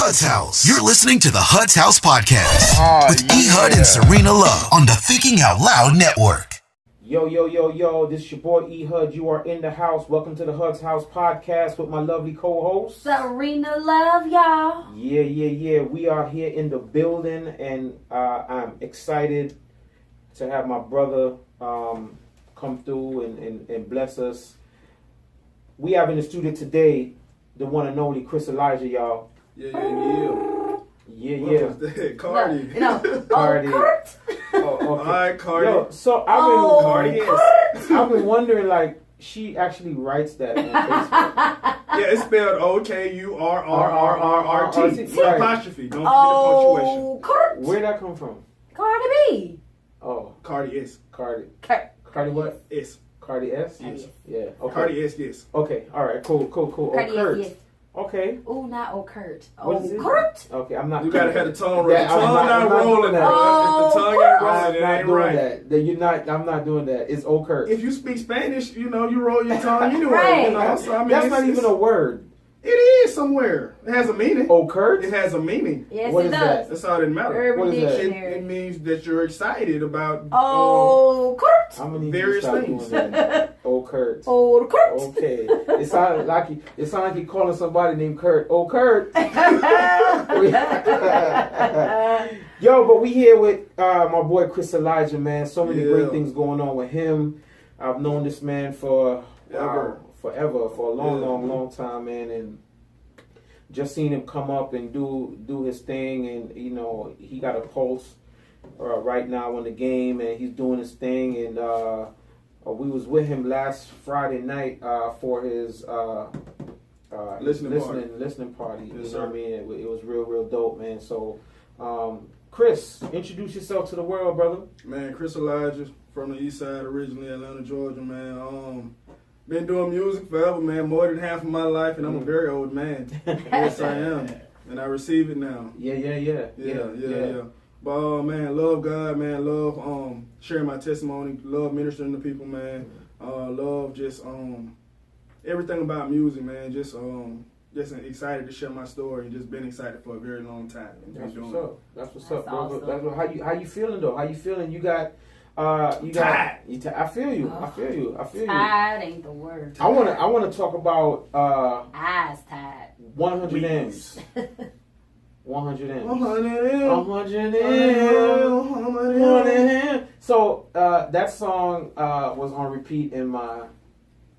Hud's House. You're listening to the Hud's House Podcast with E. Hud and Serena Love on the Thinking Out Loud Network. Yo, this is your boy E. Hud. You are in the house. Welcome to the Hud's House Podcast with my lovely co-host Serena Love, y'all. Yeah. We are here in the building, and I'm excited to have my brother come through and bless us. We have in the studio today the one and only Chris Elijah, y'all. Yeah. Yeah. What was that? Cardi. No. Cardi. Kurt? Oh, okay. All right, Cardi. Yo, so I've been wondering, like, she actually writes that on Facebook. Yeah, it's spelled O-K-U-R-R-R-R-T. Right. Apostrophe. Don't forget the punctuation. Kurt. Where'd that come from? Cardi B. Oh, Cardi S. Cardi. Kurt. Cardi what? S. Cardi S? Yes. Yeah. Okay. Cardi S, yes. Okay. All right. Cool. Cardi Kurt. yes. Okay. Oh, not Kurt. What is it? Kurt. Okay. I'm not. You gotta have the tongue right. Yeah, The tongue not doing rolling. that. If the tongue ain't I'm rolling, it not ain't doing right. that. You're not. I'm not doing that. It's Kurt. If you speak Spanish, you know, you roll your tongue anyway. Right. You know? So, I mean, That's it's- not even a word. It is somewhere. It has a meaning. Kurt. It has a meaning. Yes, What it is does. That's all that matters. Urban What is that? Dictionary. It means that you're excited about Kurt. I'm gonna need various you to stop things. doing that. Kurt. Kurt. Okay. It sounds like you calling somebody named Kurt. Kurt. Yo, but we here with my boy Chris Elijah, man. So many great things going on with him. I've known this man for forever, for a long time, man, and just seen him come up and do his thing, and you know he got a pulse right now in the game, and he's doing his thing, and we was with him last Friday night for his listening party. Yes, you know sir. what I mean? It was real dope, man. So, Chris, introduce yourself to the world, brother. Man, Chris Elijah from the east side, originally Atlanta, Georgia, man. Been doing music forever, man, more than half of my life, and I'm a very old man. Yes, I am. And I receive it now. Yeah. But, man, love God, man, love sharing my testimony, love ministering to people, man. Love just everything about music, man. Just excited to share my story, and just been excited for a very long time. That's what's up. That's what's up, That's bro. awesome. How you feeling though? How you feeling? You got Tired. I feel you. I feel you. Tired ain't the word. I wanna talk about Eyes tired. 100 M's. 100 M's. 100 100 M's. So that song was on repeat in my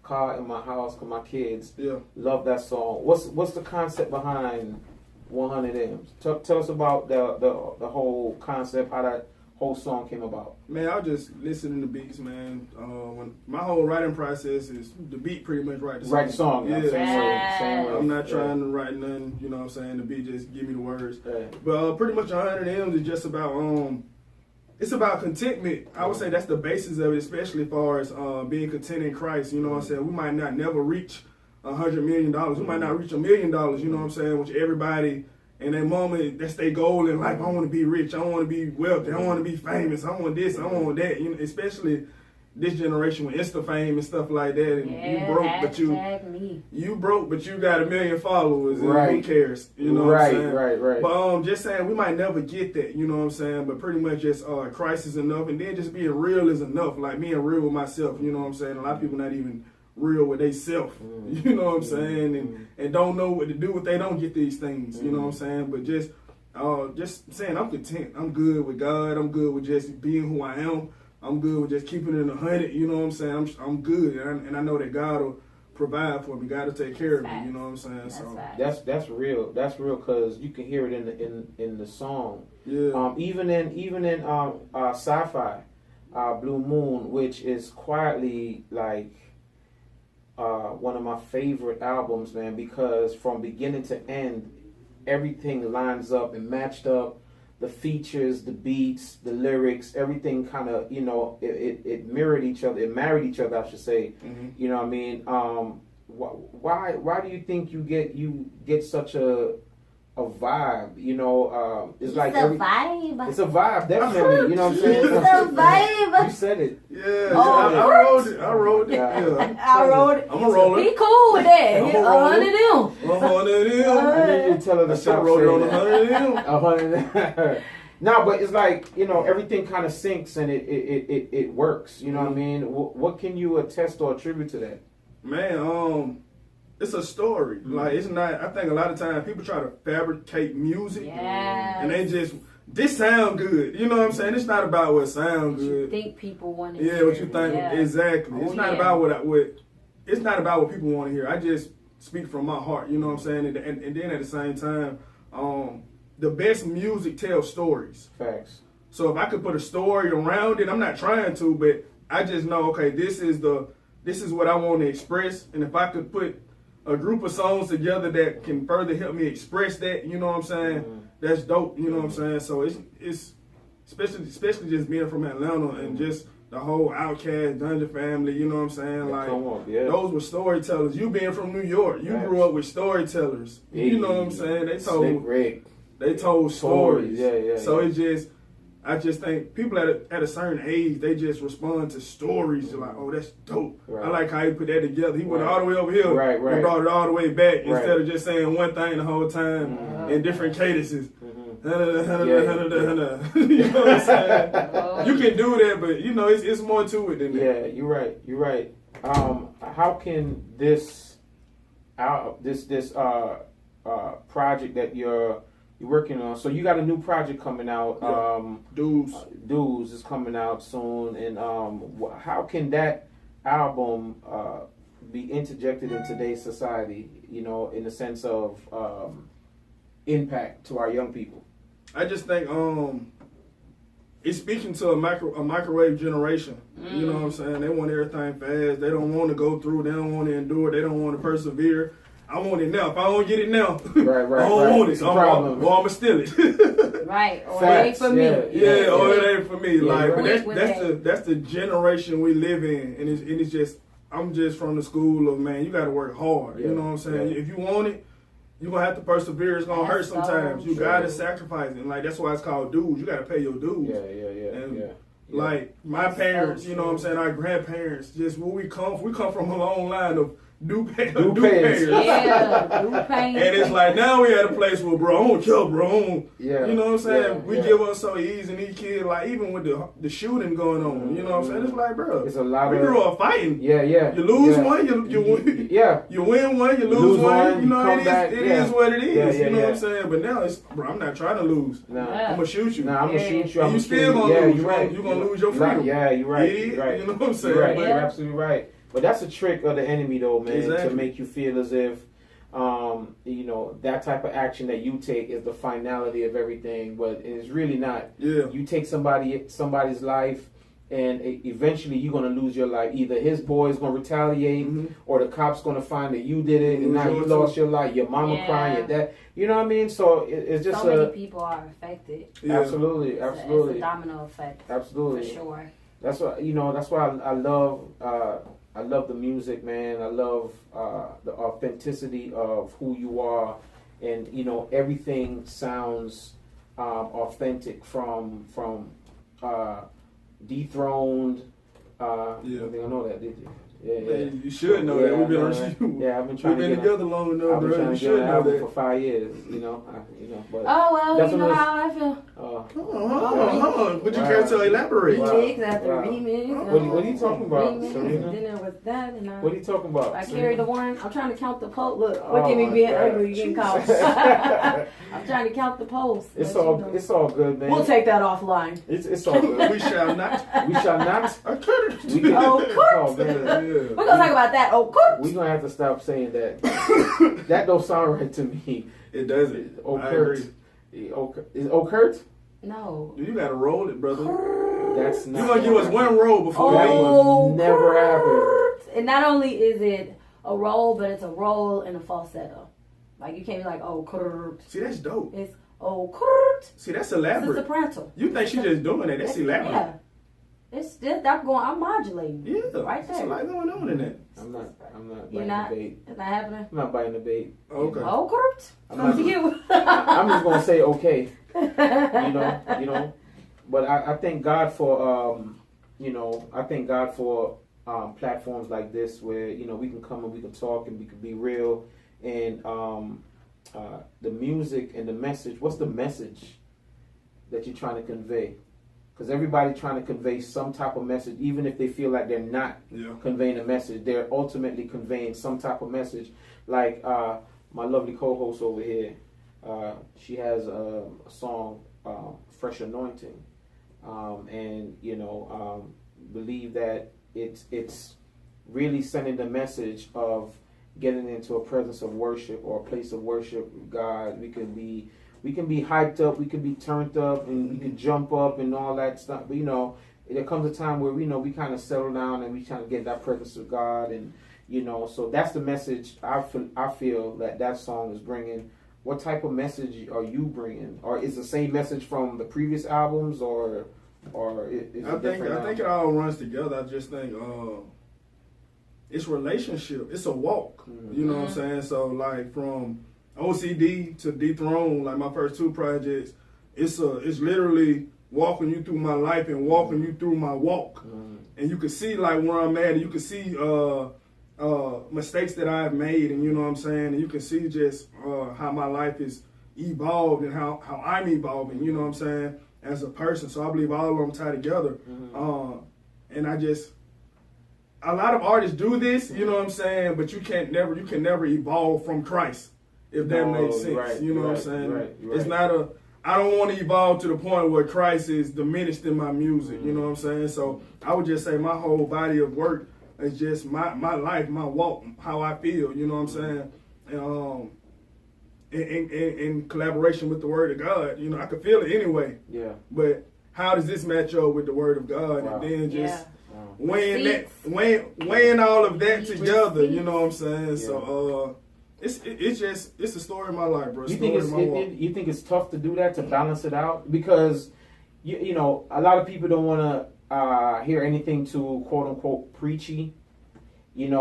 car in my house with my kids. Yeah. Love that song. What's the concept behind 100 M's? Tell us about the whole concept, how that whole song came about. Man, I was just listening to beats, man. When my whole writing process is the beat pretty much write the song. Write the song. Yeah. Same way. I'm not trying to write nothing, you know what I'm saying? The beat just give me the words. Yeah. But pretty much 100 M's is just about it's about contentment. I would say that's the basis of it, especially as far as being content in Christ. You know what I'm saying? We might not never reach $100 million. We might not reach $1 million. You know what I'm saying? Which everybody in that moment, that's their goal in life. I want to be rich. I want to be wealthy. I want to be famous. I want this. I want that. You know, especially this generation with Insta fame and stuff like that. And Yeah, you broke, but you broke, but you got 1 million followers. And Right. who cares? You know what I'm saying? Right. But just saying, we might never get that, you know what I'm saying? But pretty much just Christ is enough, and then just being real is enough. Like being real with myself, you know what I'm saying? A lot of people not even real with they self, you know what I'm saying? And don't know what to do if they don't get these things, you know what I'm saying? But just saying, I'm content. I'm good with God. I'm good with just being who I am. I'm good with just keeping it 100, you know what I'm saying? I'm good, and I know that God will provide for me. God will take care of me, you know what I'm saying? That's real. That's real because you can hear it in the song. Yeah. Even in Sci-Fi, Blue Moon, which is quietly like one of my favorite albums, man, because from beginning to end, everything lines up and matched up. The features, the beats, the lyrics, everything kind of, you know, it mirrored each other. It married each other, I should say. Mm-hmm. You know what I mean? Why do you think you get such a a vibe. You know, it's like a vibe. It's a vibe, definitely. You know what I'm saying? It's a vibe. You said it. Yeah, Oh, I rolled it. Yeah. Yeah. I wrote it. I'm a roller. He cool with that. I'm He a roller. 100 of them. 100 of them. And then you tell her to I stop rolled on saying 100 of them. that. 100. No, but it's like, you know, everything kind of syncs and it works. You know what I mean? What can you attest or attribute to that? Man, it's a story. Like, it's not, I think a lot of times people try to fabricate music. Yes. And they just, this sound good. You know what I'm saying? It's not about what sound What you good. think people want to Yeah, hear. what you think. Yeah. Exactly. It's Oh, not yeah. about it's not about what people want to hear. I just speak from my heart. You know what I'm saying? And then at the same time, the best music tells stories. Facts. So if I could put a story around it, I'm not trying to, but I just know, okay, this is what I want to express. And if I could put a group of songs together that can further help me express that, you know what I'm saying? That's dope. You know what I'm saying? So it's especially just being from Atlanta and just the whole Outkast, Dungeon Family, you know what I'm saying? Yeah, like, come on, yeah. those were storytellers. You being from New York, you grew up with storytellers. You know what I'm saying? They told stories. Yeah. So I just think people at a certain age, they just respond to stories. They're like, oh, that's dope. Right. I like how he put that together. He went Right. all the way over here Right. and brought it all the way back Right. instead of just saying one thing the whole time in different cadences. You know what I'm saying? You can do that, but you know it's more to it than that. Yeah, you're right. How can this project that you're working on? So you got a new project coming out. Yeah. Dudes is coming out soon, and how can that album be interjected in today's society? You know, in the sense of impact to our young people. I just think it's speaking to a microwave generation. You know what I'm saying? They want everything fast. They don't want to go through. They don't want to endure. They don't want to persevere. I want it now. If I don't get it now, Right, I don't want it. It's a problem. Or I'm gonna steal it. Right. Or Facts, it ain't for me. yeah. Or it ain't for me. Yeah, Like, you're but right. that's the generation we live in, and it's just I'm just from the school of, man, you got to work hard. Yeah, You know what I'm saying? yeah. If you want it, you're gonna have to persevere. It's gonna hurt That's so sometimes. You true. gotta sacrifice it. And like, that's why it's called dues. You gotta pay your dues. Yeah. Like my That's so parents, you know what I'm true. saying, our grandparents, just where we come from a long line of due Due payers. Yeah. New pain. And it's like, now we at a place where, bro, I don't care, bro. I don't- Yeah. You know what I'm saying? Yeah, We yeah. give up so easy, and these kids, like, even with the shooting going on, you know what I'm saying? It's like, bro, It's a lot we of grew up fighting. Yeah. You lose yeah. one, you win. Yeah. You win one, you lose Lose one. one, You know, come it back, yeah. is what it is. Yeah, you know yeah. what I'm saying? But now it's, bro, I'm not trying to lose. Nah. Yeah. I'm gonna shoot you. Nah, I'm gonna shoot you. And I'm you still gonna yeah, lose. You're right. You're gonna lose your freedom. Yeah, you're right. Yeah, You're right. you know what I'm saying? You're right. But- You're absolutely right. But that's a trick of the enemy, though, man, to Exactly. make you feel as if, you know, that type of action that you take is the finality of everything. But it's really not. Yeah. You take somebody's life, and eventually you're gonna lose your life. Either his boy's gonna retaliate, or the cops gonna find that you did it, and now you yours lost too. your life. Your mama Yeah. crying, your dad. You know what I mean? So it's just So many people are affected. Yeah. absolutely, It's absolutely, a domino effect. absolutely. For sure. That's why That's why I love the music, man. I love the authenticity of who you are, and you know everything sounds authentic from Dethroned. I think I know that, did you? Yeah. Man, you should know that. We've been on Yeah, I've been trying We've to been get together long enough, I've been bro. trying You to get an should know album that. for 5 years. But Oh, well, that's you what know it is. how I feel. Hold on. But you Wow. can't tell elaborate. Wow. Remix after Wow. remix. What are you talking about, Remix, Serena? then there was that, and What are you talking about? I Serena? carried the one. I'm trying to count the post. Look Oh, at me my being God. ugly, getting caught. I'm trying to count the posts. It's but, all you know. it's all good, man. We'll take that offline. It's all good. We shall not. We shall not. I couldn't. We can, Oh, oh man, We're gonna talk about that. Oh, course. we're gonna have to stop saying that. That don't sound right to me. It doesn't. I Okurt. agree. Is Okurt? No. You gotta roll it, brother. That's You're not. gonna give us one roll before That we leave. will never happen. And not only is it a roll, but it's a roll and a falsetto. Like you can't be like, oh, kurt. See, that's dope. It's oh, kurt. See, that's It's a elaborate. soprano. You think she just doing that? That's elaborate. Yeah. It's still I'm modulating. Yeah, right there's a there. lot going on in that. I'm not You're biting not. the bait. It's not happening. I'm not biting the bait. Okay. Oh, Kurt. I'm not- From you. I'm just gonna say okay. You know. But I thank God for I thank God for platforms like this where we can come and we can talk and we can be real and the music and the message. What's the message that you're trying to convey? Because everybody's trying to convey some type of message, even if they feel like they're not conveying a message. They're ultimately conveying some type of message. Like my lovely co-host over here, she has a song, "Fresh Anointing," and believe that it's really sending the message of getting into a presence of worship or a place of worship with God. We can be hyped up, we can be turned up, and we can jump up and all that stuff. But there comes a time where we kind of settle down and we try to get that presence of God, and so that's the message I feel that song is bringing. What type of message are you bringing, or is the same message from the previous albums, or is it different? I think it all runs together. I just think it's relationship. It's a walk. Mm-hmm. You know what I'm saying? So like from OCD to Dethrone, like my first two projects, it's literally walking you through my life and walking you through my walk. Mm-hmm. And you can see like where I'm at, and you can see mistakes that I've made, and you know what I'm saying, and you can see just how my life is evolved and how I'm evolving, you know what I'm saying, as a person. So I believe all of them tie together. Mm-hmm. And a lot of artists do this, you know what I'm saying, but you can never evolve from Christ, if that makes sense. Right, you know what I'm right, saying? right. It's not I don't want to evolve to the point where Christ is diminished in my music, you know what I'm saying? So I would just say my whole body of work is just my life, my walk, how I feel, you know what I'm saying? In collaboration with the Word of God, I could feel it anyway. Yeah. But how does this match up with the Word of God? Wow. And then just Wow. weighing all of that together, you know what I'm saying? Yeah. So it's a story of my life, bro. You think it's tough to do that, to balance it out? Because a lot of people don't want to hear anything too quote unquote preachy, and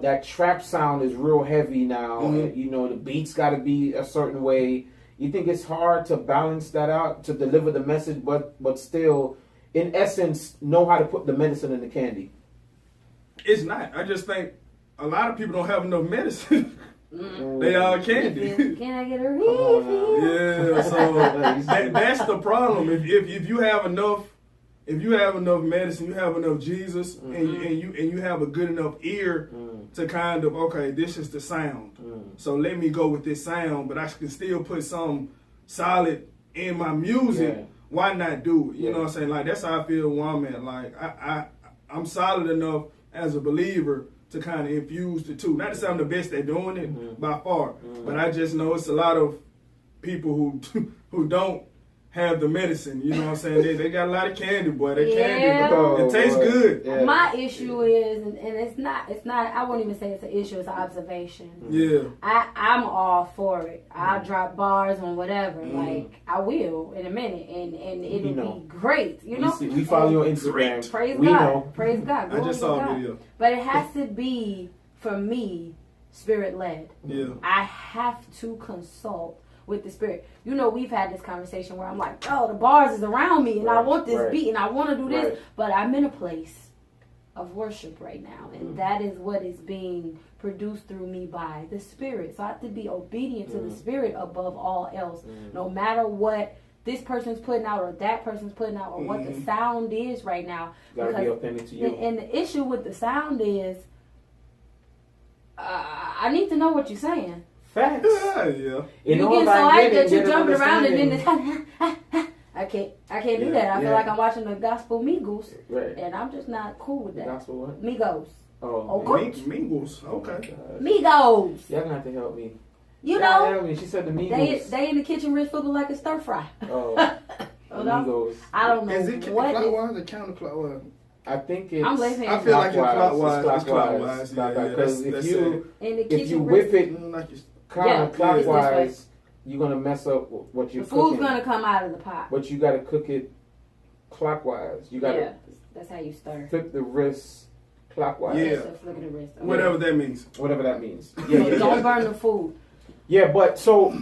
that trap sound is real heavy now. Mm-hmm. And, the beats got to be a certain way. You think it's hard to balance that out, to deliver the message, but still, in essence, know how to put the medicine in the candy? It's not. I just think a lot of people don't have enough medicine. They all candy. Can I get a refill? Yeah, so that's the problem. If you have enough medicine, you have enough Jesus, and you have a good enough ear to kind of, okay, this is the sound. So let me go with this sound, but I can still put something solid in my music. Yeah. Why not do it? You know what I'm saying? Like, that's how I feel where I'm at. Like, I'm solid enough as a believer to kind of infuse the two. Not to say I'm the best at doing it by far, but I just know it's a lot of people who don't have the medicine. You know what I'm saying? They got a lot of candy, boy. That candy, it tastes good. Yeah. My issue is, and it's not. I won't even say it's an issue. It's an observation. Yeah. I'm all for it. I'll drop bars on whatever. Like, I will in a minute, and it'll be great. You know. We follow you on Instagram. Praise we God. Know. Praise God. I just saw a video. But it has to be, for me, spirit led. Yeah. I have to consult with the Spirit. We've had this conversation where I'm like, oh, the bars is around me and I want this beat and I want to do this, but I'm in a place of worship right now, and that is what is being produced through me by the Spirit. So I have to be obedient to the Spirit above all else, no matter what this person's putting out or that person's putting out or what the sound is right now. Gotta be authentic to you. And the issue with the sound is, I need to know what you're saying. Facts. Yeah. You get so hyped that you're jumping around and then it's I can't do that. I feel like I'm watching the Gospel Migos, and I'm just not cool with that. Gospel what? Migos. Oh, Migos. Okay. Migos. Y'all gonna have to help me. You know, help me. She said the Migos. They in the kitchen rich looking like a stir fry. Oh, Migos. I don't know. Is it clockwise or counterclockwise? I think it's. I'm listening. I feel like it's clockwise. It's clockwise. Because if you whip it like counterclockwise, you're gonna mess up what you're cooking. The cooking. food's gonna come out of the pot. But you gotta cook it clockwise. You gotta that's how you start. flip the wrist clockwise. Yeah. So flip the wrist. Okay. Whatever that means. Whatever that means. So don't burn the food. Yeah, but so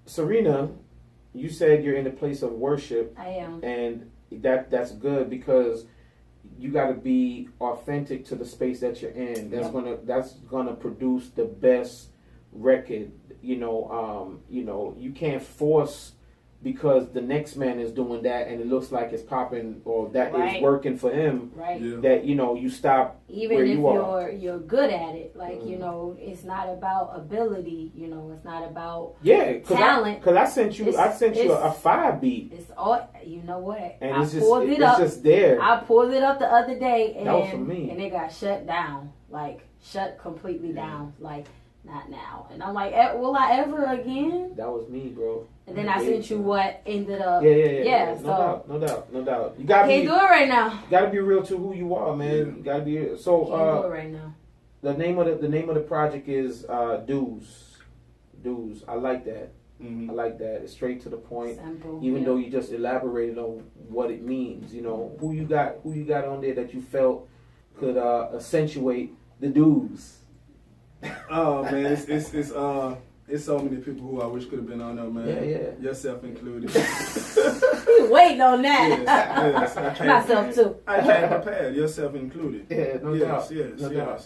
Serena, you said you're in a place of worship. I am. And that's good because you got to be authentic to the space that you're in. That's gonna produce the best record. You know, you can't force because the next man is doing that and it looks like it's popping or that is working for him. Right. Yeah. That you stop. Even where if you're good at it, like it's not about ability. It's not about talent. Because I sent you a 5 beat. It's all you know what. And I it's pulled it up. It's just there. I pulled it up the other day and that was for me. And it got shut down, like shut completely down, like not now. And I'm like, will I ever again? That was me, bro. And then I sent you what ended up. Yeah. So No doubt. You gotta can't do it right now. You gotta be real to who you are, man. Yeah. You gotta be so. Can't do it right now. The name of the project is Dues. Dues. I like that. Mm-hmm. I like that. It's straight to the point. Simple. Even though you just elaborated on what it means, who you got on there that you felt could accentuate the dues. Oh man, it's so many people who I wish could have been on there, man. Yeah. Yourself included. Waiting on that. Yes. I came, Myself too. I came prepared. Yourself included. Yeah, no doubt.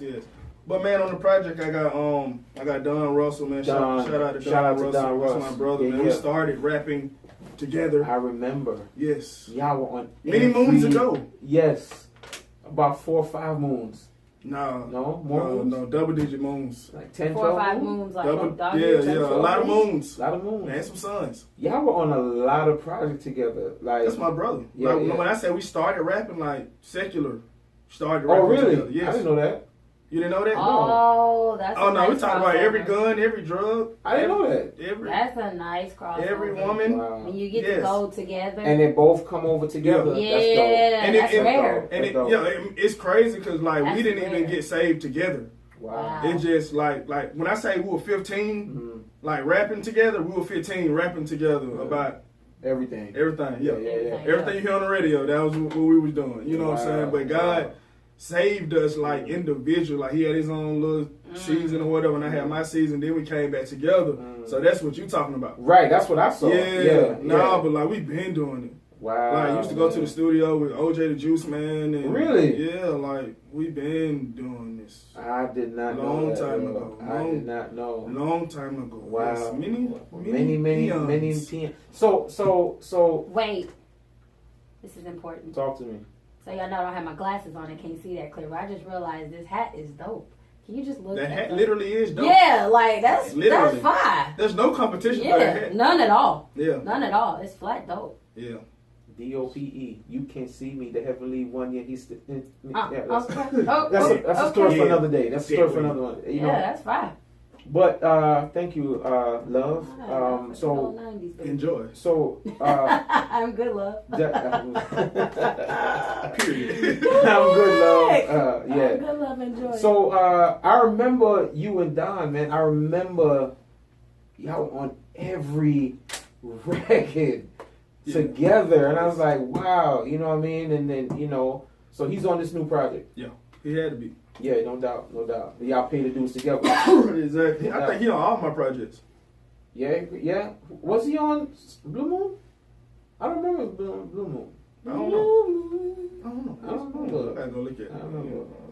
Yes. But man, on the project, I got Don Russell, man. Shout out to Don Russell. That's my brother, man. We started rapping together. I remember. Yes. Y'all were on many moons ago. Yes, about 4 or 5 moons. No, moons? No, double-digit moons. Like 10, 4 or 12 5 moons? moons, like a lot of moons. A lot of moons. And some sons. Y'all were on a lot of projects together. Like that's my brother. Yeah. When I said we started rapping, like secular, started rapping. Oh, really? Together. Yes. I didn't know that. You didn't know that? Oh, that's no, nice we talking about every gun, every drug. I didn't know that. That's a nice crossover. Every woman. Wow. When you get to go together. And they both come over together. Yeah, that's rare. And it's crazy because we didn't even get saved together. Wow. It's just like when I say we were 15, rapping together, we were 15 rapping together about everything. Yeah. Everything you hear on the radio, that was what we was doing. You know what I'm saying? But God saved us like individual. Like he had his own little season or whatever, and I had my season. Then we came back together. So that's what you talking about, right? That's what I saw. But like we've been doing it. Wow. Like I used to go to the studio with OJ the Juice Man. And really? Yeah, like we've been doing this. I did not know. Long time ago. I did not know. Long time ago. Wow. Yes. Many. So. Wait. This is important. Talk to me. So y'all know I don't have my glasses on and can't see that clear. But I just realized this hat is dope. Can you just look that at hat? That? Literally is dope. Yeah, like that's fire. There's no competition for that hat. None at all. Yeah. None at all. It's flat dope. Yeah. DOPE. You can see me, the heavenly one. Yeah, he's. That's a story for another day. That's a story for another one. You know? That's fine. But thank you, love. So enjoy. So I'm good, love. Period. I'm good, love. Yeah. I'm good, love. Enjoy. So I remember you and Don, man. I remember y'all on every record together, and I was like, wow, you know what I mean? And then so he's on this new project. Yeah, he had to be. Yeah, no doubt. Y'all pay the dues together. Exactly. I think he on all my projects. Yeah. Was he on Blue Moon? I don't remember Blue Moon. I don't know. I gotta go look at it. I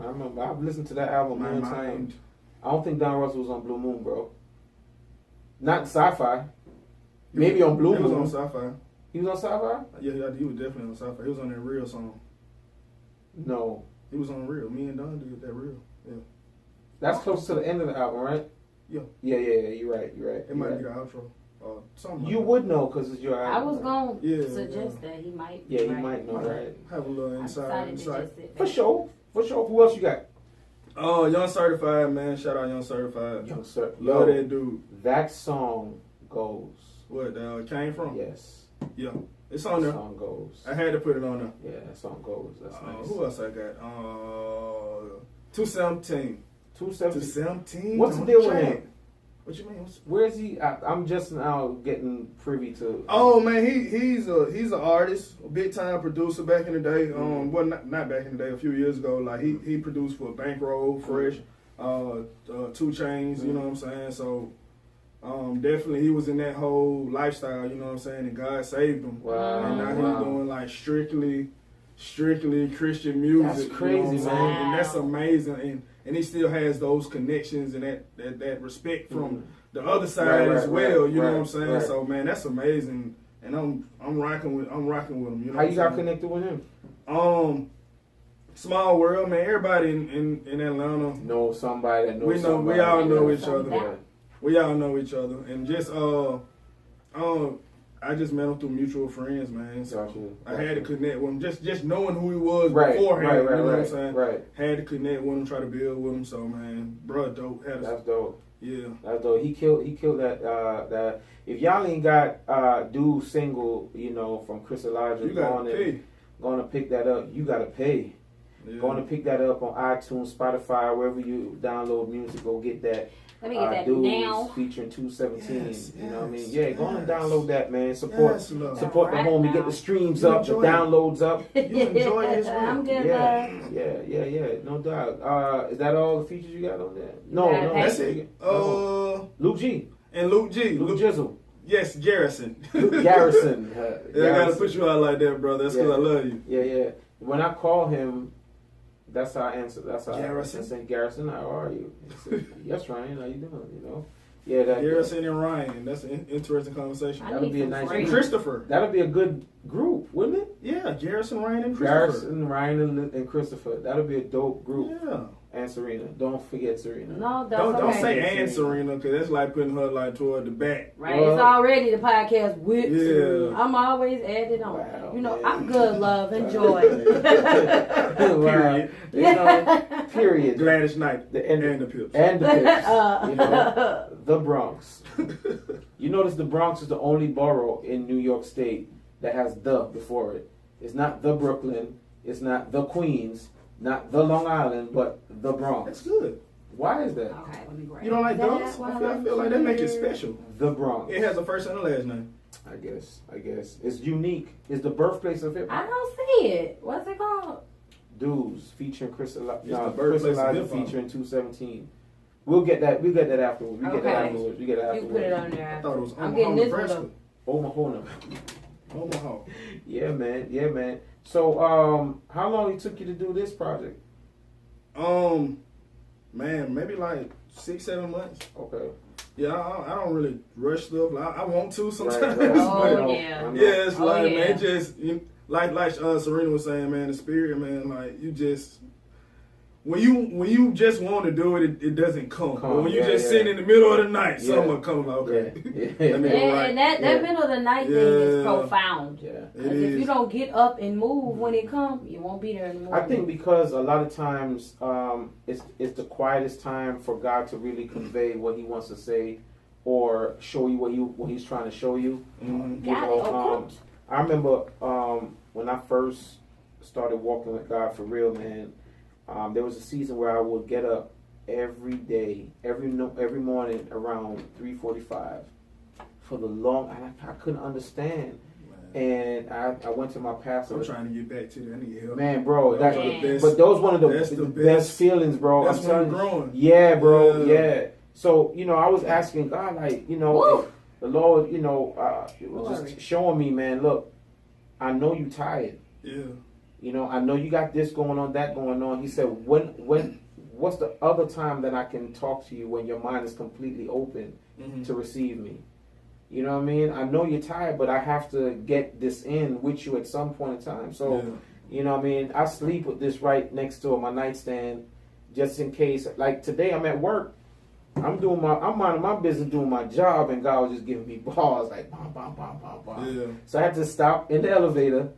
remember. I've listened to that album many times. I don't think Don Russell was on Blue Moon, bro. Not Sci-Fi. Maybe on Blue Moon. He was on Sci-Fi. He was on Sci-Fi? Yeah, he was definitely on Sci-Fi. He was on that Real song. No. He was on Real. Me and Don did that Real. Yeah. That's close to the end of the album, right? Yeah. Yeah. You're right. It might be the outro. Something. You would know because it's your album. I was going to suggest that he might. Yeah, he might know, right? Have a little insight. For sure. Who else you got? Oh, Young Certified, man. Shout out Young Certified. Young Certified. Love that dude. That song goes. What, Came From? Yes. Yeah. It's on there. That song goes. I had to put it on there. Yeah, that song goes. That's nice. Who else I got? 217. 217. 217. What's the deal with him? What you mean? Where is he? I'm just now getting privy to. Oh man, he's an artist, a big time producer back in the day. Well, not back in the day, a few years ago. Like he produced for Bankroll, Fresh, 2 Chainz. You know what I'm saying? So definitely he was in that whole lifestyle. You know what I'm saying? And God saved him. Wow. And now he's doing like strictly Christian music. That's crazy, you know what I'm saying? man. And that's amazing. And he still has those connections and that respect from the other side as well. You know what I'm saying? Right. So man, that's amazing. And I'm rocking with him. You know How you got connected with him? Small world, man. Everybody in Atlanta Know somebody that knows somebody. we all know each somebody. other. We all know each other, and just I just met him through mutual friends, man. So Gotcha. I had to connect with him. Just knowing who he was Right, beforehand. right, you know what I'm right, saying? right. Had to connect with him, try to build with him. So man, bro, dope. That's dope. Yeah. That's dope. He killed that. If y'all ain't got dude single, you know, from Chris Elijah, You gotta pay. going to pick that up. You gotta pay. Yeah. Going to pick that up on iTunes, Spotify, wherever you download music. Go get that. Let me get that Dudes now. featuring 217. Yes, you know what I mean? yes, Yeah, go on and yes. download that, man. Support Yes, love. support the Right homie. now. Get the streams You up, the enjoy it. downloads up. You enjoy it as well. I'm good, Yeah, love. yeah, no doubt. Is that all the features you got on there? No, gotta no, pay. That's it. Luke G, And Luke G. Luke Jizzle, Yes, Garrison. Luke Garrison. Yeah, I gotta Garrison. put you out like that, brother. That's because I love you. Yeah. When I call him, that's how I answer. That's how Garrison? I say, Garrison, how are you? He said, yes, Ryan, how you doing? You know? Yeah, that Garrison and Ryan. That's an interesting conversation. I That'll need be a some nice free. And Christopher. that'll be a good group, wouldn't it? Yeah, Garrison, Ryan, and Christopher. Garrison, Ryan, and Christopher. That'll be a dope group. Yeah. And Serena. Don't forget Serena. No, that's Don't okay. say okay. Ann Serena, because that's like putting her like toward the back. Right, Well, it's already the podcast with Yeah. Serena. I'm always added on. Wow, you know, man. I'm good, love, enjoy. Wow. You know, period. Gladys Knight The- and the Pips. And the Pips. You know, the Bronx. You notice the Bronx is the only borough in New York State that has the before it. It's not the Brooklyn. It's not the Queens. Not the Long Island, but the That's Bronx. good. Why is that? Okay, let me grab You don't like that those? while I feel like that make it special. The Bronx. It has a first and a last name. I guess. It's unique. It's the birthplace of hip I hop. don't see it. What's it called? Dudes featuring Chris Elijah. It's the Chris birthplace of Elijah hip-hop. featuring 217. We'll get that afterwards. We get Okay. that afterwards. We get that You afterwards. put it on there. I thought it was I'm Omaha, getting this one Nebraska. up. Omaha. Omaha. Yeah, man. So, how long it took you to do this project? Man, maybe like 6-7 months. Okay. Yeah, I don't really rush stuff. Like, I want to sometimes. Right. Oh, but yeah. I know. yeah, it's Oh, like yeah. man, just like Serena was saying, man, the spirit, man, like you just when you just want to do it, it doesn't come. But when you just sitting in the middle of the night, Yeah. something will come. Like, okay, Yeah. Let me And, go right. and that Yeah. middle of the night thing is Yeah. profound. Yeah. It Because if you is. don't get up and move when it comes, you won't be there in the morning. I think because a lot of times it's the quietest time for God to really convey what He wants to say, or show you what He's trying to show you. Mhm. Got it. Okay. I remember when I first started walking with God for real, man. There was a season where I would get up every day, every morning around 3:45 for the long. I couldn't understand, and I went to my pastor. I'm trying to get back to that. I need help. Man, bro, That's that's the best. but those one of the, That's the the best best. feelings, bro. That's I'm when telling you're you. growing. Yeah, bro. Yeah. Yeah. So I was asking God, like, Woo. if the Lord, was Glory. just showing me, man. Look, I know you tired. Yeah. I know you got this going on, that going on. He said, what's the other time that I can talk to you when your mind is completely open Mhm. to receive me? You know what I mean? I know you're tired, but I have to get this in with you at some point in time. So, Yeah. you know what I mean? I sleep with this right next to my nightstand just in case. Like today I'm at work. I'm minding my business, doing my job, and God was just giving me balls like bam, bam, bam, bam, bam. Yeah. So I had to stop in the elevator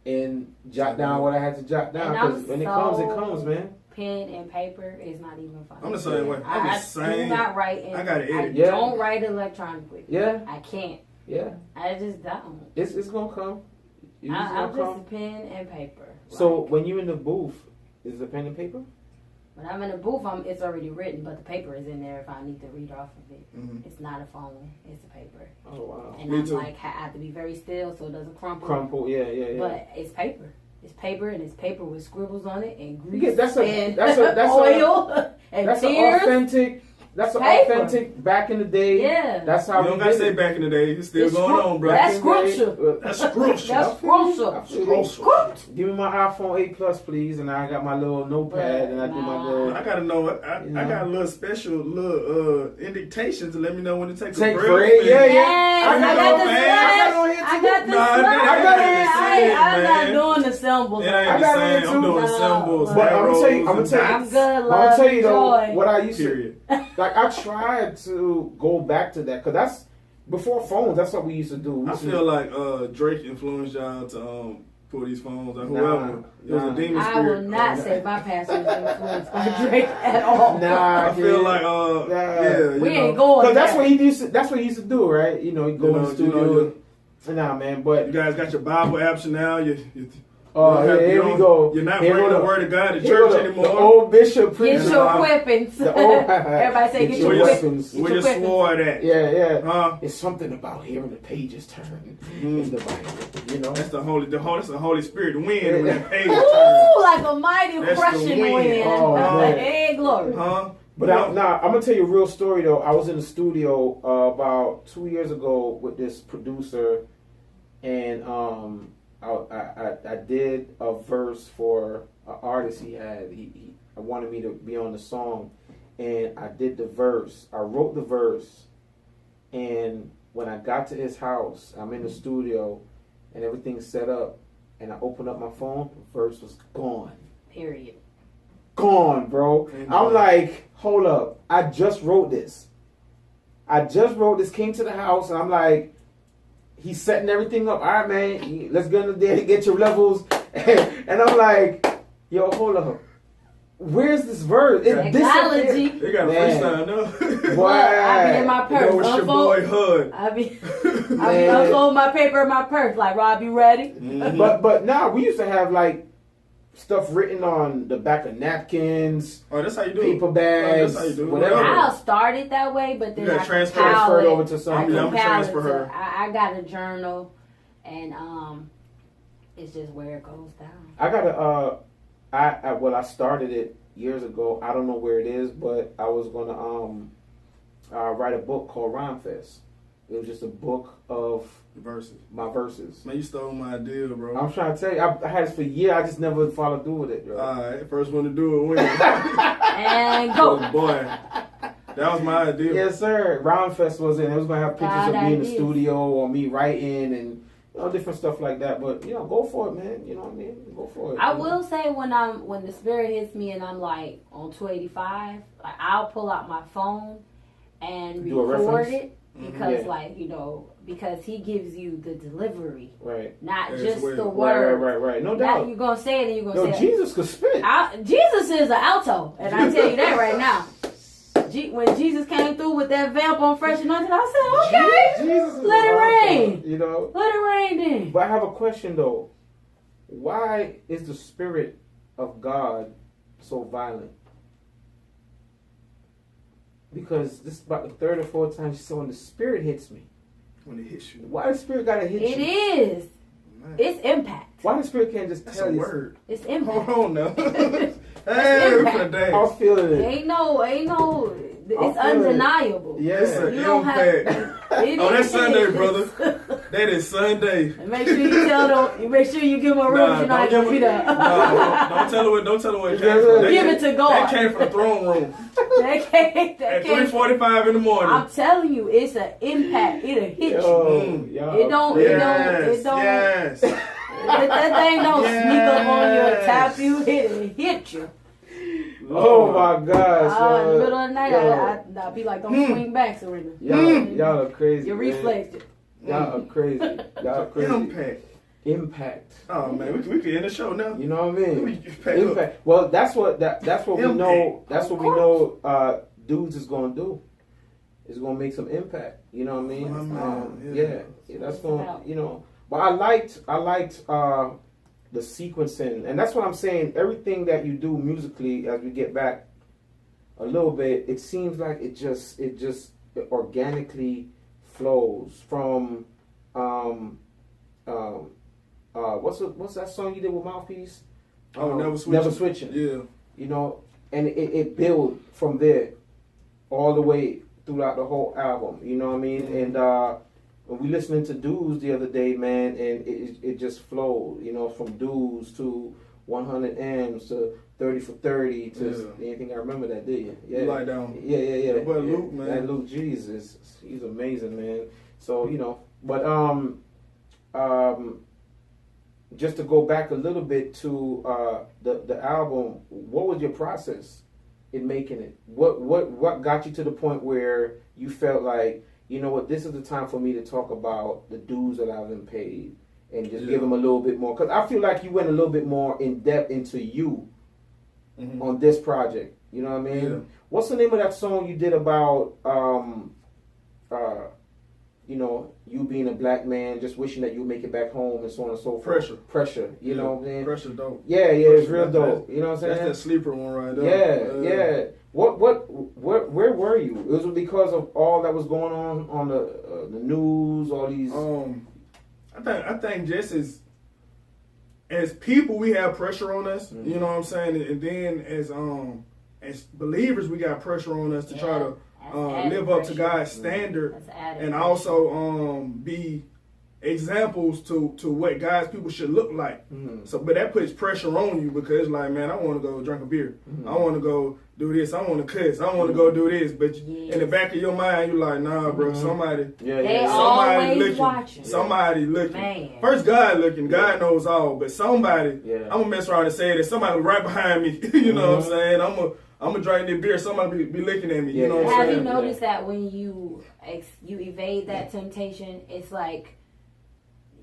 and jot down what I had to jot down, And I'm because when it comes, it so- comes, man. Pen and paper is not even fun. I'm the same way. I'm the I same. do not write. I gotta edit. Yeah. Don't write electronically. Yeah, I can't. yeah. I just don't. It's gonna come. It's I'm gonna just come. a pen and paper. So Like, when you're in the booth, is it pen and paper? When I'm in the booth, it's already written, but the paper is in there if I need to read off of it. Mm-hmm. It's not a phone; it's a paper. Oh wow! And I'm like, I have to be very still so it doesn't crumple. Yeah. But it's paper. It's paper, and it's paper with scribbles on it and grease that's oil and that's tears. Authentic. That's authentic back in the day. Yeah. That's how you don't gotta say back in the day. It's still going on, bro. That's scripture. That's scripture. That's scripture. Give me my iPhone 8 Plus, please, and I got my little notepad and I do my little. I gotta know. I got a little special indication to let me know when to take a break. Yeah. I got the slash. I'm not doing the symbols. I got it too. I'm doing symbols. But I'm gonna tell you. I'm good. I'm tell you though, what I used to. Like I tried to go back to that because that's before phones. That's what we used to do. I feel like Drake influenced y'all to pull these phones or whoever. It was a demon spirit. I will not say my pastor was influenced by Drake at all. I feel like we ain't going. Because that's what he used to. That's what he used to do, right? You know, he go in the studio. Nah, man, but you guys got your Bible apps now. Here we go. You're not bringing the word of God to church anymore. The old bishop preaching. Get your weapons. Everybody say get your weapons. Where your sword at? Yeah. It's something about hearing the pages turn in the Bible. You know, that's the Holy Spirit, the wind when that page turns. Ooh, like a mighty rushing wind. Oh, hey, glory. But I'm gonna tell you a real story though. I was in the studio about 2 years ago with this producer, and I did a verse for an artist he had. He wanted me to be on the song, and I did the verse. I wrote the verse, and when I got to his house, I'm in the studio, and everything's set up, and I opened up my phone. The verse was gone. Period. Gone, bro. I'm like, hold up. I just wrote this. Came to the house, and I'm like, he's setting everything up. All right, man, let's get in there, get your levels. And I'm like, yo, hold up. Where's this verse? Technology. They got a freestyle now. Boy, I be in my purse. With your boy Hood. I be unfold my paper in my purse. Like, Rob, you ready? Mm-hmm. But now we used to have like stuff written on the back of napkins. Oh, that's how you do paper bags. That's how you do whatever. I started that way, but then I transferred over to something. I'm transfer her. I got a journal, and it's just where it goes down. I got I started it years ago. I don't know where it is, but I was gonna write a book called Rhyme Fest. It was just a book of my verses. Man, you stole my idea, bro. I'm trying to tell you, I had this for years. I just never followed through with it, bro. Alright, first one to do it win. And go. Oh, boy. That was my idea. Yes, sir. Rhyme Fest was in. It was going to have pictures of me in the studio or me writing and different stuff like that. But, go for it, man. You know what I mean? Go for it. I will say when the spirit hits me and I'm like on 285, like I'll pull out my phone and record it. Because because he gives you the delivery, right? Not just the word, right. No doubt. You're gonna say it, and you're gonna say Jesus could spit. Jesus is an alto, and I tell you that right now. When Jesus came through with that vamp on Fresh Anointed, I said, okay, Jesus let it rain. Let it rain then. But I have a question though. Why is the Spirit of God so violent? Because this is about the third or fourth time she said when the Spirit hits me. When it hits you. Why the Spirit gotta hit you? It is. Man. It's impact. Why the Spirit can't just That's tell a you? Word. It's impact. Hold on now. Hey, I'm feeling it. Ain't no. It's undeniable. Yes, yeah, you don't have. Oh, that's Sunday, brother. That is Sunday. And make sure you tell them. Make sure you give them a room tonight. Don't tell her what it came from. Give it to God. That came from the throne room. At 3:45 in the morning. I'm telling you, it's an impact. It'll hit you. It don't. Yes. That thing don't sneak up on you and tap you. It'll hit you. Oh my gosh! In the middle of the night, I'll be like, don't swing back, Serena. Y'all are crazy. Your reflex. Y'all are crazy. Y'all are crazy. Impact. Oh man, we could end the show now. You know what I mean? Impact. Well, that's what we know. That's what we know. Dudes is gonna do. Is gonna make some impact. You know what I mean? Yeah. That's gonna. But I liked the sequencing, and that's what I'm saying. Everything that you do musically, as we get back a little bit, it seems like it just organically flows from what's that song you did with Mouthpiece? Never Switching. Yeah. You know, and it built from there all the way throughout the whole album. You know what I mean? Mm-hmm. And when we listening to Dudes the other day, man, and it just flowed. You know, from Dudes to 100 M's to 30 for 30 to anything. I remember that, did you? Yeah. Like down. Yeah. But Luke, man. That Luke, Jesus, he's amazing, man. So, you know, but just to go back a little bit to the album, what was your process in making it? What got you to the point where you felt like, you know what, this is the time for me to talk about the dues that I've been paid and just give them a little bit more? Because I feel like you went a little bit more in depth into you on this project. You know what I mean? Yeah. What's the name of that song you did about, you know, you being a black man, just wishing that you make it back home and so on and so forth? Pressure. You know what I'm saying? Pressure dope. Yeah, it's real dope. You know what I'm saying? That's that sleeper one right there. Yeah. Where were you? It was because of all that was going on the news, all these. I think just as people, we have pressure on us. Mm-hmm. You know what I'm saying, and then as believers, we got pressure on us to try to live up to God's standard, and also be examples to what God's people should look like. Mm-hmm. So, but that puts pressure on you because it's like, man, I want to go drink a beer. I want to go do this. I want to cuss. I want to go do this. But in the back of your mind, you're like, nah, bro. Somebody, somebody looking. Man. First, God looking. God knows all. But somebody, I'm gonna mess around and say that somebody right behind me. You know what I'm saying? I'm gonna drink this beer. Somebody be looking at me. You know what I'm saying? Have you noticed that when you evade that temptation, it's like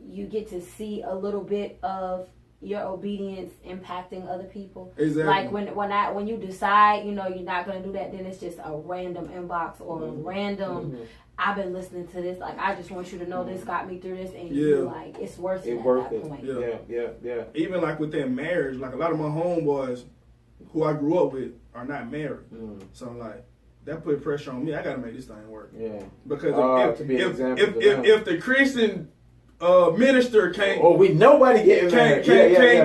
you get to see a little bit of your obedience impacting other people? Exactly. Like when you decide, you know, you're not gonna do that, then it's just a random inbox or a random. I've been listening to this. Like, I just want you to know this got me through this, and you like it's worth it at that point. Yeah. Even like within marriage, like a lot of my homeboys who I grew up with are not married. So like that put pressure on me. I gotta make this thing work. Yeah. Because if the Christian minister can't nobody getting married.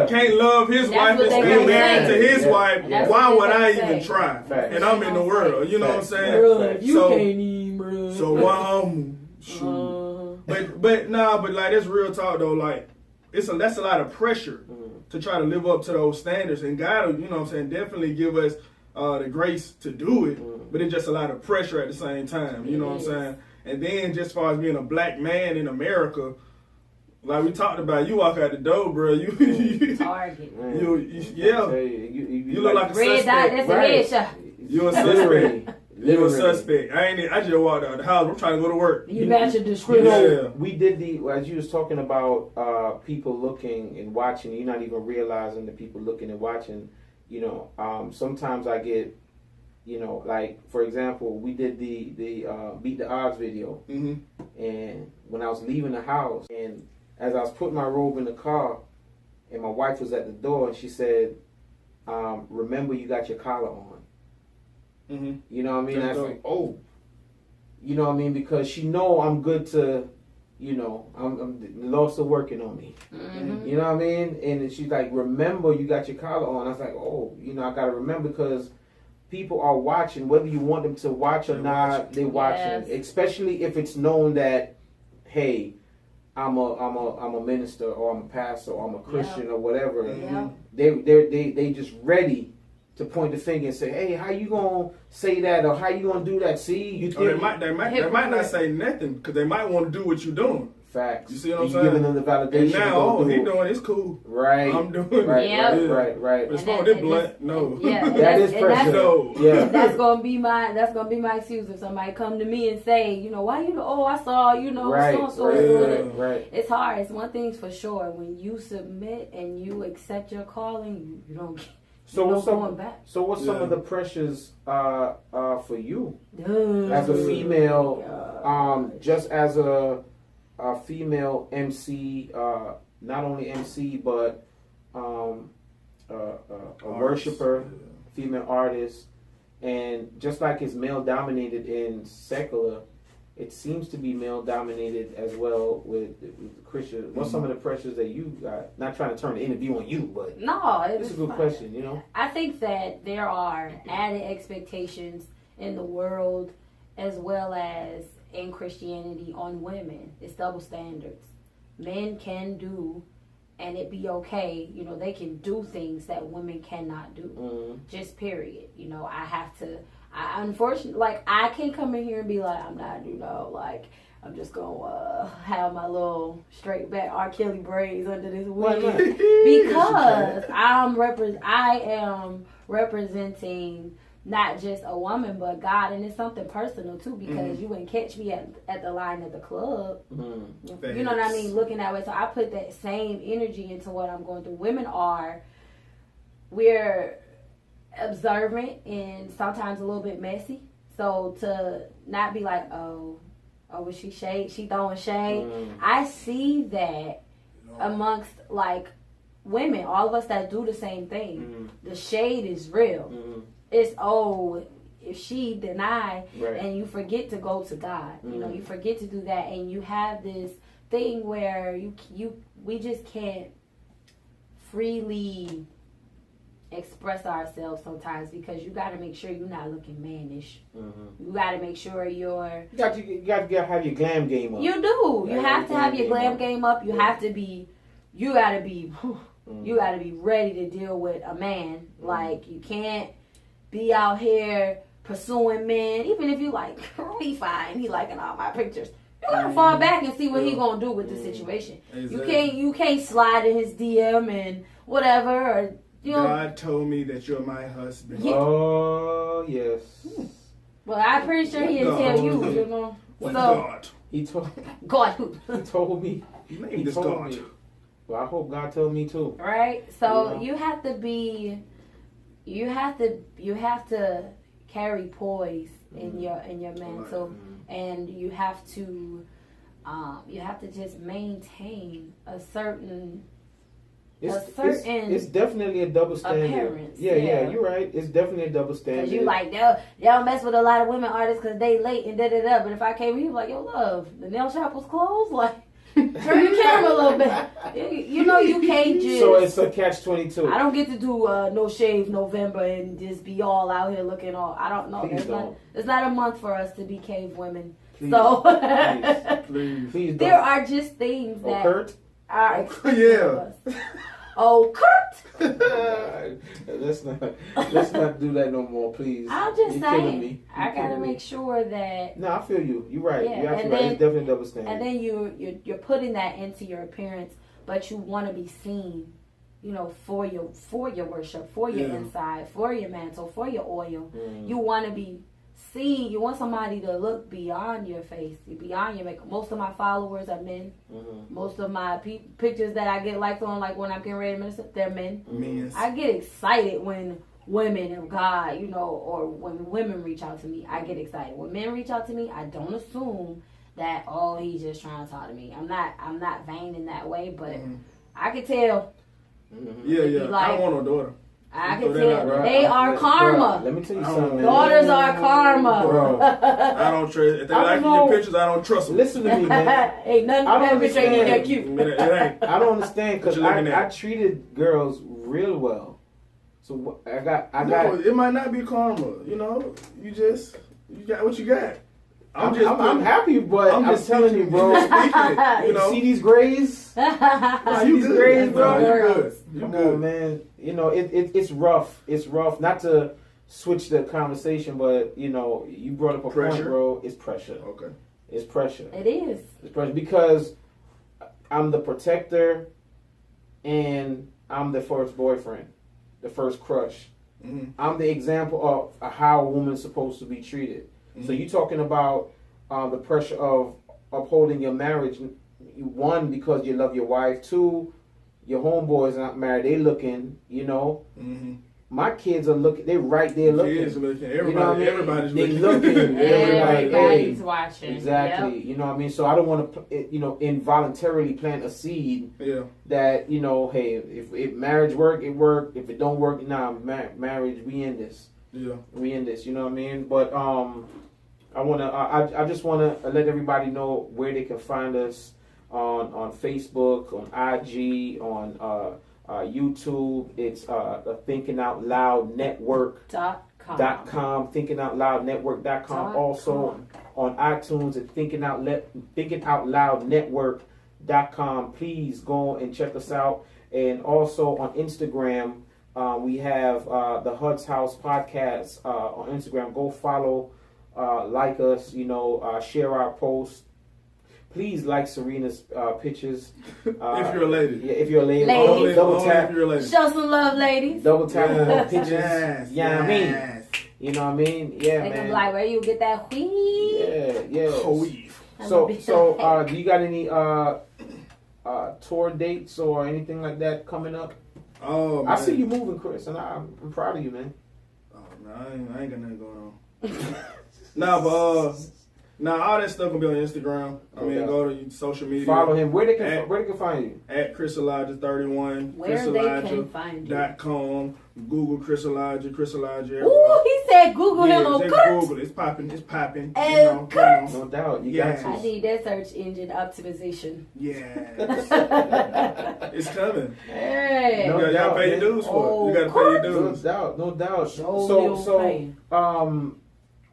Can't love his wife and stay married to his wife, why would I even try? Facts. And I'm in the world. You know what I'm saying? Bro, you can't even, bro. So but like that's real talk though. Like that's a lot of pressure to try to live up to those standards, and God, you know what I'm saying, definitely give us the grace to do it, but it's just a lot of pressure at the same time. You know what I'm saying? And then just as far as being a black man in America, like we talked about, you walk out the door, bro. Target. You look like a red suspect. Dot, that's a headshot. You a suspect. You a suspect. I just walked out the house. I'm trying to go to work. You match a description. We did as you was talking about people looking and watching, you're not even realizing the people looking and watching. You know, sometimes I get, you know, like for example, we did the Beat the Odds video, and when I was leaving the house, and as I was putting my robe in the car, and my wife was at the door, and she said, "Remember, you got your collar on." You know what I mean? I was like, oh, you know what I mean? Because she know I'm good to, you know, I'm the Lord's still working on me. You know what I mean? And she's like, remember, you got your collar on. I was like, oh, you know, I got to remember because people are watching, whether you want them to watch or not, they're watching. Especially if it's known that, hey, I'm a minister or I'm a pastor or I'm a Christian or whatever. They just ready to point the finger and say, "Hey, how you gonna say that?" or "How you gonna do that?" See, you think they might not say nothing because they might want to do what you're doing. Facts. You see what I'm saying? Giving them the validation. And now, he doing it's cool. Right. I'm doing right. But it's going this blunt. No. Yeah, that is pressure. That's gonna be my excuse if somebody come to me and say, you know, why you? Oh, I saw, you know, Right. It's hard. It's one thing's for sure. When you submit and you accept your calling, you don't. So what's some of the pressures for you as a female, just as a female MC, not only MC but a worshiper, female artist, And just like it's male dominated in secular, it seems to be male dominated as well with Christian. What's some of the pressures that you got? Not trying to turn the interview on you, but no, it's a good question. You know, I think that there are added expectations in the world as well as in Christianity on women. It's double standards. Men can do, and it be okay. You know, they can do things that women cannot do. Just period. You know, I unfortunately, like, I can't come in here and be like, I'm not, you know, like, I'm just gonna have my little straight back R. Kelly braids under this wig because I am representing not just a woman but God, and it's something personal too, because you wouldn't catch me at the line at the club. You know what I mean? Looking that way. So I put that same energy into what I'm going through. We're observant and sometimes a little bit messy. So to not be like, oh, was she shade? She throwing shade. I see that amongst like women, all of us that do the same thing. The shade is real. It's if she deny and you forget to go to God, you know, you forget to do that, and you have this thing where we just can't freely express ourselves sometimes, because you got to make sure you're not looking mannish. You got to make sure you got to have your glam game up. You do. You have to have your glam game up. You have to be. You got to be. You got to be ready to deal with a man. Like, you can't be out here pursuing men, even if you like, he fine, he liking all my pictures. You gotta fall back and see what he gonna do with the situation. Exactly. You can't slide in his DM and whatever, or you know. God told me that you're my husband. Yeah. Oh yes. Well, I'm pretty sure he didn't tell you. You know. What God? He told God. He told me. He told me. Well, I hope God told me too. Right. So you have to be. You have to carry poise in your mantle, and you have to just maintain a certain. It's definitely a double standard. Appearance. Yeah, you're right. It's definitely a double standard. Cause you like they'll mess with a lot of women artists because they late and da. But if I came here, like, yo, love, the nail shop was closed, like. Turn the camera a little bit. You know you can't just. So it's a catch-22. I don't get to do no shave November and just be all out here looking all. I don't know. It's not a month for us to be cave women. Please, so please there are just things that Kurt? are expected of us. Oh, Kurt! let's not do that no more, please. I'm just saying. Me. I gotta make sure that. No, I feel you. You're right. Yeah, you're absolutely right. It's definitely double standard. And then you're putting that into your appearance, but you want to be seen, you know, for your worship, for your inside, for your mantle, for your oil. You want to be seen. You want somebody to look beyond your face, beyond your makeup. Most of my followers are men. Most of my pictures that I get liked on, like when I'm getting ready to minister, they're men. I get excited when women of God, you know, or when women reach out to me. I get excited. When men reach out to me, I don't assume that, oh, he's just trying to talk to me. I'm not vain in that way, but I can tell. Yeah. Like, I don't want no daughter. I can tell. They are karma. Bro, let me tell you something. Daughters are karma. Bro. I don't trust. If they like your pictures, I don't trust them. Listen to me, man. Ain't nothing better picture ain't that cute. It ain't. I don't understand, because I treated girls real well. So I got. It might not be karma. You know, you got what you got. I'm happy, but I'm just telling you, bro. You know, see these grays? You good, grays, bro? You Come good, on, man. You know, it's rough. It's rough. Not to switch the conversation, but you know, you brought up a point, bro. It's pressure. Okay. It's pressure. It is. It's pressure because I'm the protector, and I'm the first boyfriend, the first crush. I'm the example of how a woman's supposed to be treated. So you're talking about the pressure of upholding your marriage. One, because you love your wife. Two, your homeboys not married. They looking, you know. My kids are looking. They're right there looking. Kids are looking. Everybody's looking. Everybody's watching. Exactly. Yep. You know what I mean? So I don't want to, you know, involuntarily plant a seed that, you know, hey, if marriage work, it work. If it don't work, marriage, we end this. Yeah. We in this, you know what I mean? But I just wanna let everybody know where they can find us on Facebook, on IG, on YouTube. It's the Thinking Out Loud Network.com, thinkingoutloudnetwork.com. Also on iTunes at Thinking Out Loud Network.com. Please go and check us out. And also on Instagram, we have the Hud's House Podcast on Instagram. Go follow, like us, share our posts. Please like Serena's pictures. If you're a lady. Yeah, if you're a lady. Ladies. Double tap. If you're a lady. Show some love, ladies. Double tap on her pictures. Yes, Yeah, I mean. You know what I mean? Yeah, They man. can be like, where you get that weed? Yeah. Weave. So, do you got any tour dates or anything like that coming up? Oh, man. I see you moving, Chris, and I'm proud of you, man. Oh, no, I ain't got nothing going on. All that stuff gonna be on Instagram. Go to social media. Follow him. Where they can find you? At Chris Elijah 31. Where they can find you. .com. Google Chris Elijah. Chris Elijah. Ooh, he said Google him on just Kurt. Google. It's popping. And Kurt. No doubt. You Yes. got I to. need that search engine optimization. Yeah. It's coming. Hey. No You gotta pay doubt, your dues for it. You gotta pay your No dues. doubt. No doubt. Show So,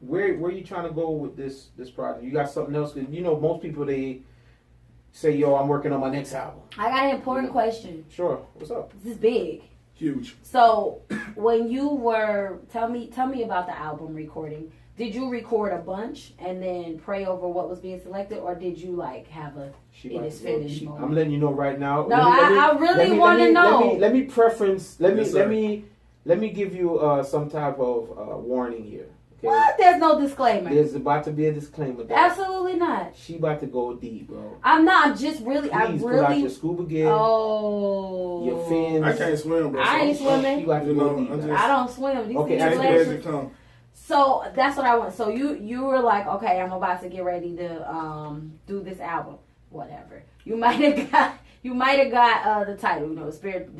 where you trying to go with this project? You got something else? 'Cause most people, they say, "Yo, I'm working on my next album." I got an important question. Sure. What's up? This is big. Huge. So, when you were tell me about the album recording. Did you record a bunch and then pray over what was being selected, or did you have a it is finished moment? I'm letting you know right now. No, I really want to know. Let me preference. Let Yes, me give you some type of warning here. Okay? What? There's no disclaimer. There's about to be a disclaimer. There. Absolutely not. She about to go deep, bro. I'm not. I'm just really. Please pull out your scuba gear, Oh. your fins. I can't swim, bro. I ain't swimming. She about to go deep. I don't swim. These Okay, things I Take are it as legends. it come. So that's what I want. So you were like, okay, I'm about to get ready to do this album, whatever. You might have got the title, the spirit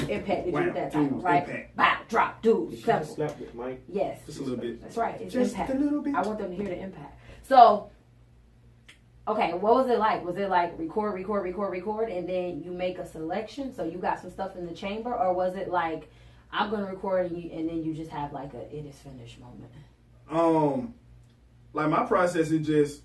impact. Did you get that title, Dudes, right? Impact. Bow, drop, dude, She just simple. slapped it, Mike. Yes, Just a little bit. that's right. It's Just impact. a little bit. I want them to hear the impact. So, okay, what was it like? Was it like record, and then you make a selection? So you got some stuff in the chamber, or was it like I'm gonna record and then you just have like a it is finished moment? Like my process is just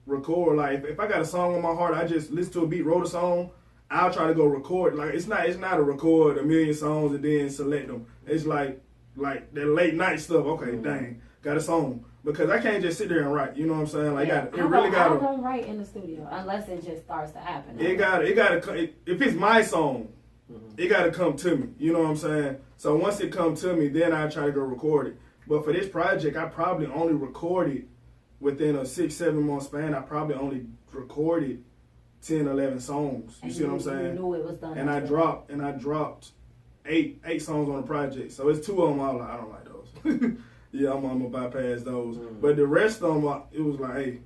record. Like if I got a song on my heart, I just listen to a beat, wrote a song. I'll try to go record. Like it's not a record a million songs and then select them. It's like that late night stuff. Okay, dang, got a song because I can't just sit there and write. You know what I'm saying? Like I don't write in the studio unless it just starts to happen. It gotta. If it's my song, it gotta come to me. You know what I'm saying? So once it comes to me, then I try to go record it. But for this project, I probably only recorded within a 6-7 month span. I probably only recorded 10, 11 songs. You see what I'm saying? You knew it was done. And I dropped 8 songs on the project. So it's 2 of them. I don't like those. Yeah, I'm gonna bypass those. But the rest of them, it was like, hey,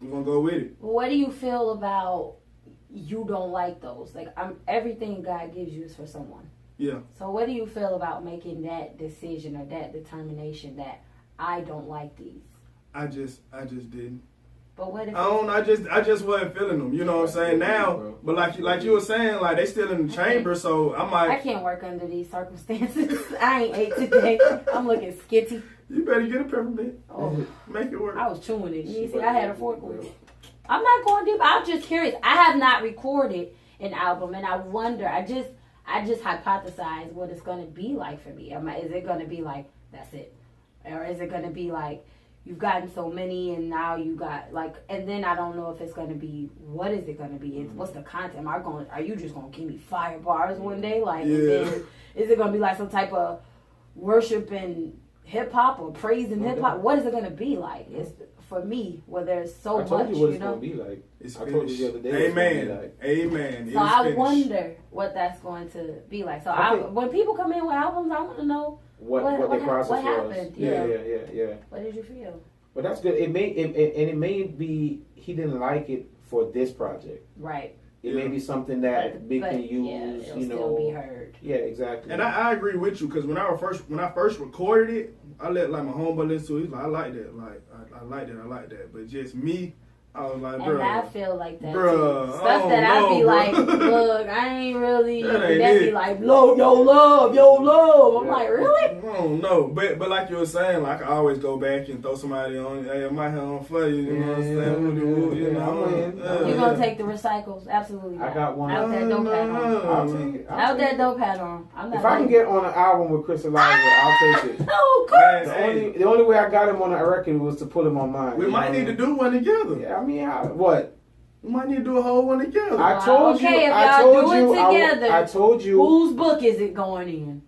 we're gonna go with it. What do you feel about you don't like those? Like everything God gives you is for someone. Yeah. So what do you feel about making that decision or that determination that I don't like these? I just didn't. But what if I just wasn't feeling them. You know what I'm saying? Now, but like you were saying, like they still in the chamber, so I'm like, I can't work under these circumstances. I ain't ate today. I'm looking skitty. you better get a peppermint. Oh, Make it work. I was chewing it. You see, I had a fork with it. I'm not going deep. I'm just curious. I have not recorded an album, and I wonder. I just hypothesize what it's going to be like for me. Is it going to be like that's it, or is it going to be like you've gotten so many and now you got and then I don't know if it's going to be what is it going to be? What's the content? Are you just going to give me fire bars one day? And then is it going to be like some type of worship and hip hop or praise and hip hop? What is it going to be like? It's for me where there's so much. I told you what it's going to be like. I told you the other day. Amen. So I wonder what that's going to be like. So when people come in with albums, I want to know what the process was. Happened. Yeah. What did you feel? Well, that's good. It may be he didn't like it for this project. Right. It may be something that Big can use. Yeah, it'll still be heard. Yeah, exactly. And I agree with you because when I first recorded it, I let like my homeboy listen to it. He's like, I like that, like I like that. But just me, I was like, and I feel like that bruh, too. Stuff that I be like, look, I ain't really. That be like, yo love. I'm like, really? I don't know, but like you were saying, like I can always go back and throw somebody on. Hey, I might have on for you. You know what I'm saying? You know, you're gonna take the recycles, absolutely. I got one. Out that dope hat on. I'll take it. Out that dope hat on. If I can get on an album with Chris Elijah, I'll take it. Oh, Chris. The only way I got him on a record was to put him on mine. We might need to do one together. Yeah, I mean, what? We might need to do a whole one together. I told you. If I y'all told do you. it together, I told you. Whose book is it going in?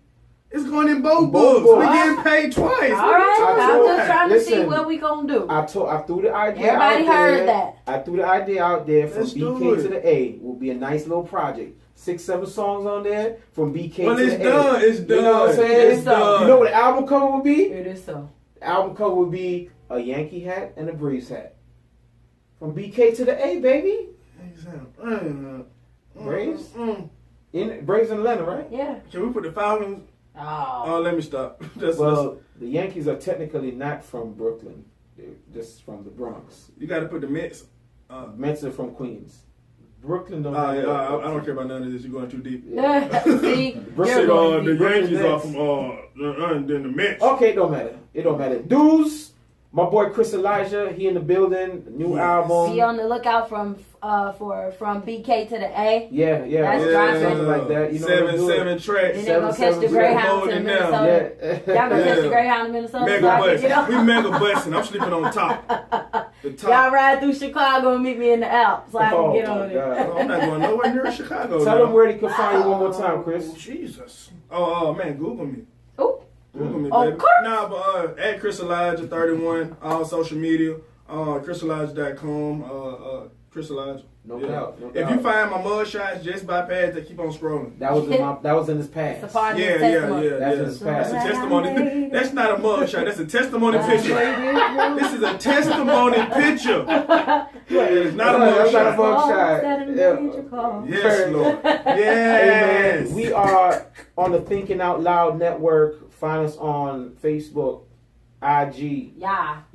It's going in both books. We getting paid twice. All right, I'm just trying to see what we gonna do. I threw the idea Everybody out there. heard that. I threw the idea out there from Let's BK to the A. Will be a nice little project. 6-7 songs on there from BK to the A. Well, it's done. It's done. You know what I'm saying? It's done. You know what the album cover would be? It is so. The album cover would be a Yankee hat and a Braves hat. From BK to the A, baby. Braves? Braves in Atlanta, right? Yeah. Can we put the Falcons? Oh, let me stop. The Yankees are technically not from Brooklyn. They're just from the Bronx. You got to put the Mets. Mets are from Queens. Brooklyn don't. I don't care about none of this. You're going too deep. See, the Yankees are from then the Mets. Okay, it don't matter. It don't matter. Dudes, my boy Chris Elijah, he in the building. New album. Be on the lookout from BK to the A. Yeah. That's dropping. Something like that. You know, 7 tracks. Then they're gonna catch the Greyhound to Minnesota. Yeah. Y'all gonna catch the Greyhound to Minnesota. Mega busting. We mega busting. I'm sleeping on top. The top. Y'all ride through Chicago and meet me in the Alps so I can get on it. I'm not going nowhere near Chicago. Tell them where they can find you one more time, Chris. Oh, Jesus. Oh man, Google me. Oh. Google me, Of baby. course. Nah, but at Chris Elijah 31, all social media, chriselijah.com, Chris Elijah. No doubt. If you find my mug shots, just bypass. They keep on scrolling. That was in his past. It's a part of his Yeah. That's in his past. That's a testimony. That's not a mug shot. That's a testimony picture. This is a testimony picture. It's not a mug shot. Yes, Lord. Yes. Hey, we are on the Thinking Out Loud Network. Find us on Facebook, IG,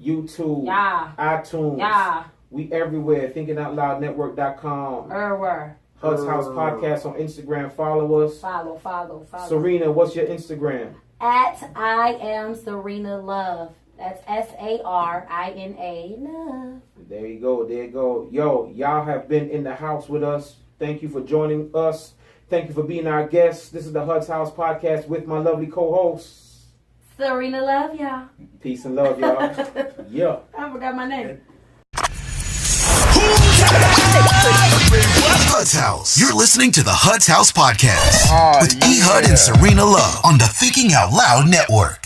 YouTube, iTunes. We everywhere. ThinkingOutLoudNetwork.com. Huts House Podcast on Instagram. Follow us. Follow. Serena, what's your Instagram? At I am Serena Love. That's SARINA Love. There you go. Yo, y'all have been in the house with us. Thank you for joining us. Thank you for being our guests. This is the Huts House Podcast with my lovely co-hosts. Serena Love, y'all. Peace and love, y'all. Yeah. I forgot my name. Huts House. You're listening to the Huts House Podcast with E. Hud and Serena Love on the Thinking Out Loud Network.